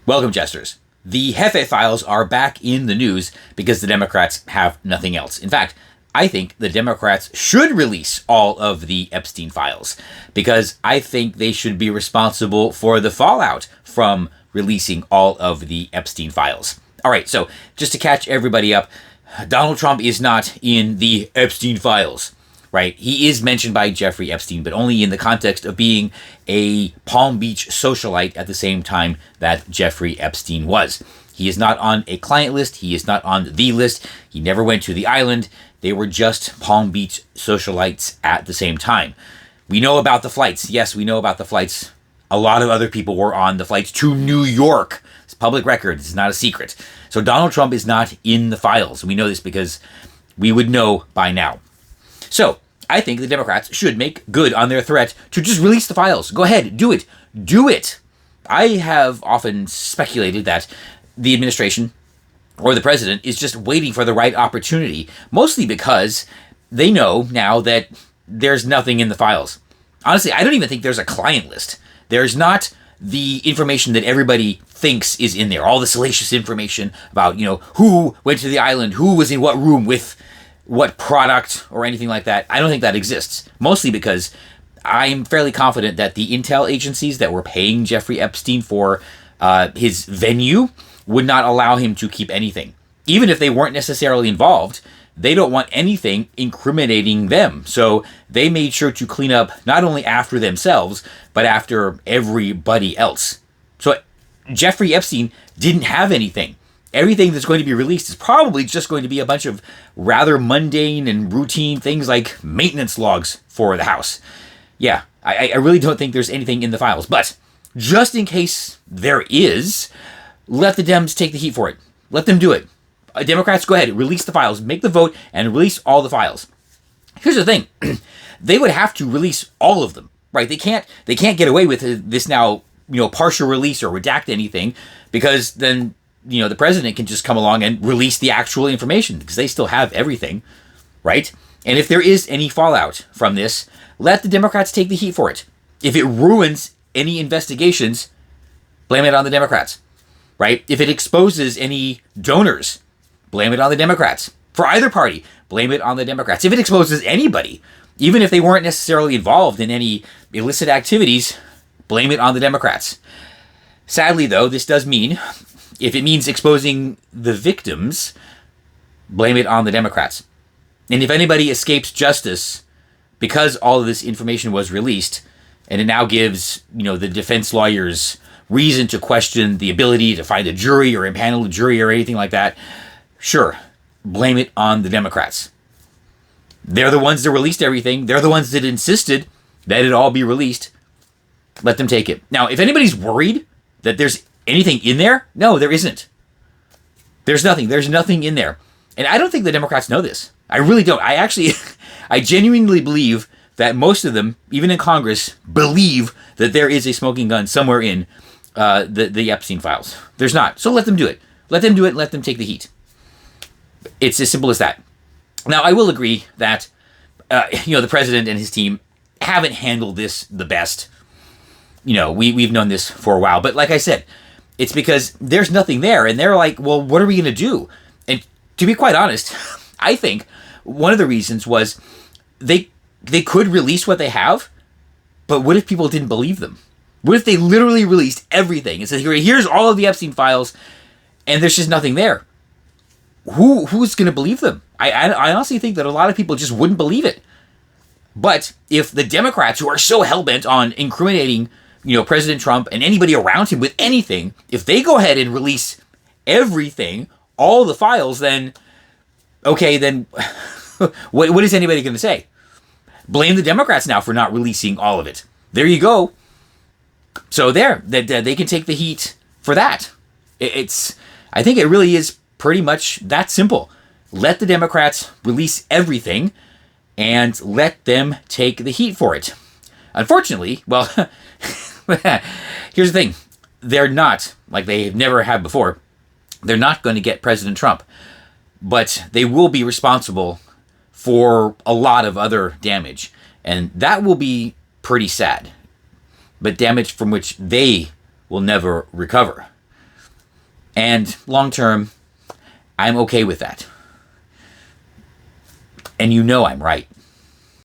Welcome, jesters. The Hefe files are back in the news because the Democrats have nothing else. In fact, I think the Democrats should release all of the Epstein files because I think they should be responsible for the fallout from releasing all of the Epstein files. All right, so just to catch everybody up, Donald Trump is not in the Epstein files. Right? He is mentioned by Jeffrey Epstein, but only in the context of being a Palm Beach socialite at the same time that Jeffrey Epstein was. He is not on a client list. He is not on the list. He never went to the island. They were just Palm Beach socialites at the same time. We know about the flights. Yes, we know about the flights. A lot of other people were on the flights to New York. It's public record. It's not a secret. So Donald Trump is not in the files. We know this because we would know by now. So, I think the Democrats should make good on their threat to just release the files. Go ahead, do it. Do it. I have often speculated that the administration or the president is just waiting for the right opportunity, mostly because they know now that there's nothing in the files. Honestly, I don't even think there's a client list. There's not the information that everybody thinks is in there. All the salacious information about, who went to the island, who was in what room with what product or anything like that. I don't think that exists. Mostly because I'm fairly confident that the intel agencies that were paying Jeffrey Epstein for his venue would not allow him to keep anything. Even if they weren't necessarily involved, they don't want anything incriminating them. So they made sure to clean up not only after themselves, but after everybody else. So Jeffrey Epstein didn't have anything. Everything that's going to be released is probably just going to be a bunch of rather mundane and routine things like maintenance logs for the house. Yeah, I really don't think there's anything in the files. But just in case there is, let the Dems take the heat for it. Let them do it. Democrats, go ahead, release the files. Make the vote and release all the files. Here's the thing. They would have to release all of them, right? They can't get away with this now, partial release or redact anything because then the president can just come along and release the actual information because they still have everything, right? And if there is any fallout from this, let the Democrats take the heat for it. If it ruins any investigations, blame it on the Democrats, right? If it exposes any donors, blame it on the Democrats. For either party, blame it on the Democrats. If it exposes anybody, even if they weren't necessarily involved in any illicit activities, blame it on the Democrats. Sadly, though, this does mean, if it means exposing the victims, blame it on the Democrats. And if anybody escapes justice because all of this information was released, and it now gives, the defense lawyers reason to question the ability to find a jury or impanel a jury or anything like that, sure, blame it on the Democrats. They're the ones that released everything. They're the ones that insisted that it all be released. Let them take it. Now, if anybody's worried that there's anything in there? No, there isn't. There's nothing. There's nothing in there. And I don't think the Democrats know this. I really don't. I genuinely believe that most of them, even in Congress, believe that there is a smoking gun somewhere in the Epstein files. There's not. So let them do it. Let them do it and let them take the heat. It's as simple as that. Now, I will agree that, the president and his team haven't handled this the best. We've known this for a while. But like I said, it's because there's nothing there. And they're like, well, what are we going to do? And to be quite honest, I think one of the reasons was they could release what they have, but what if people didn't believe them? What if they literally released everything and said, here's all of the Epstein files, and there's just nothing there? Who's going to believe them? I honestly think that a lot of people just wouldn't believe it. But if the Democrats, who are so hell-bent on incriminating President Trump and anybody around him with anything, if they go ahead and release everything, all the files, then, okay, then what is anybody going to say? Blame the Democrats now for not releasing all of it. There you go. So they can take the heat for that. I think it really is pretty much that simple. Let the Democrats release everything and let them take the heat for it. Unfortunately, well, here's the thing. They're not, like they never have before, they're not going to get President Trump. But they will be responsible for a lot of other damage. And that will be pretty sad. But damage from which they will never recover. And long term, I'm okay with that. And you know I'm right.